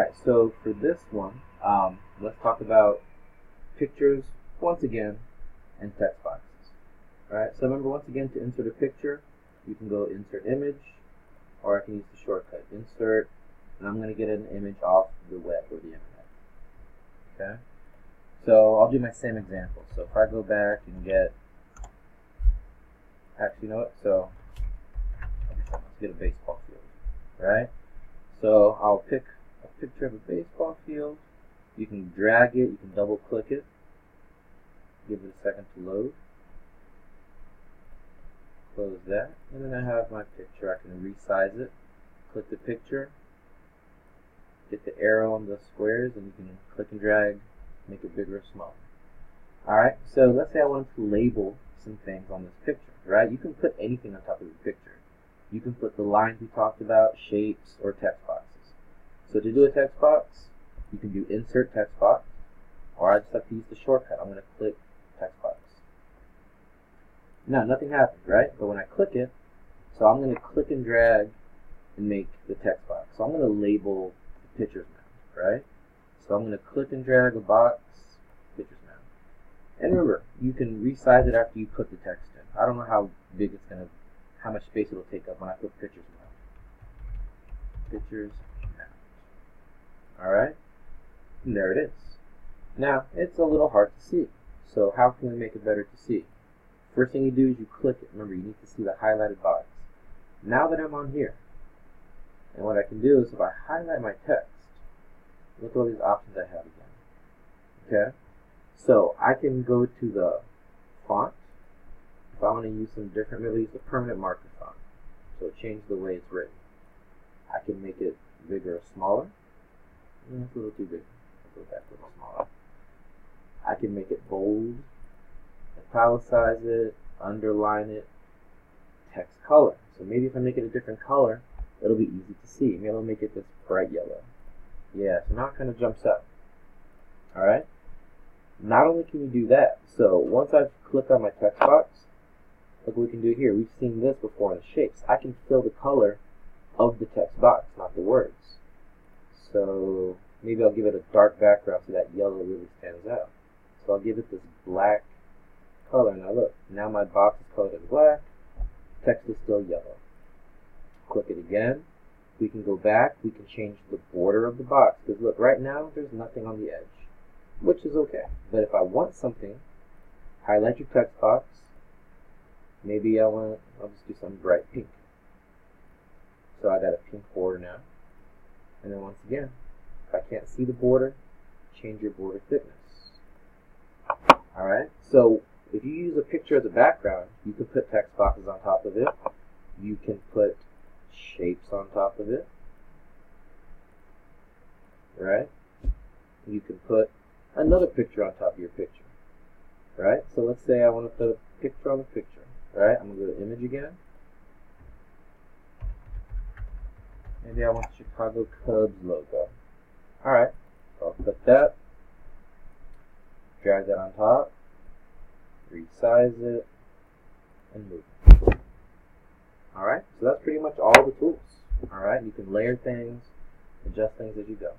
Alright, so for this one, let's talk about pictures once again and text boxes. Alright, so remember once again to insert a picture, you can go insert image, or I can use the shortcut insert, and I'm going to get an image off the web or the internet. Okay, so I'll do my same example. So if I go back and get, actually you know what, so let's get a baseball field, right? So I'll pick a picture of a baseball field. You can drag it, you can double click it, give it a second to load, close that, and then I have my picture. I can resize it, click the picture, get the arrow on the squares, and you can click and drag, make it bigger or smaller. Alright, so let's say I wanted to label some things on this picture, right? You can put anything on top of the picture. You can put the lines we talked about, shapes, or text boxes. So to do a text box, you can do insert text box, or I just have to use the shortcut. I'm going to click text box. Now nothing happens, right? But when I click it, so I'm going to click and drag and make the text box. So I'm going to label the pictures now, right? So I'm going to click and drag a box, pictures now. And remember, you can resize it after you put the text in. I don't know how big it's going to, how much space it'll take up when I put pictures now. Pictures now. Alright? And there it is. Now, it's a little hard to see. So how can we make it better to see? First thing you do is you click it. Remember, you need to see the highlighted box. Now that I'm on here, and what I can do is if I highlight my text, look at all these options I have again. Okay? So I can go to the font. If I want to use some different, maybe use the permanent marker font. So change the way it's written. I can make it bigger or smaller. It's a little too big. I'll go back a little smaller. I can make it bold, italicize it, underline it, text color. So maybe if I make it a different color, it'll be easy to see. Maybe I'll make it this bright yellow. Yeah, so now it kind of jumps up. Alright? Not only can you do that, so once I've clicked on my text box, look what we can do here. We've seen this before in the shapes. I can fill the color of the text box, not the words. So maybe I'll give it a dark background so that yellow really stands out. So I'll give it this black color. Now look, now my box is colored in black, text is still yellow. Click it again. We can go back, we can change the border of the box. Because look, right now there's nothing on the edge, which is okay. But if I want something, highlight your text box. Maybe I'll just do some bright pink. So I got a pink border now. And then once again, if I can't see the border, change your border thickness. Alright, so if you use a picture as a background, you can put text boxes on top of it. You can put shapes on top of it. Right? You can put another picture on top of your picture. Right? So let's say I want to put a picture on the picture. Right? I'm going to go to image again. Maybe I want the Chicago Cubs logo. Alright, so I'll click that, drag that on top, resize it, and move it. Alright, so that's pretty much all the tools. Alright, you can layer things, adjust things as you go.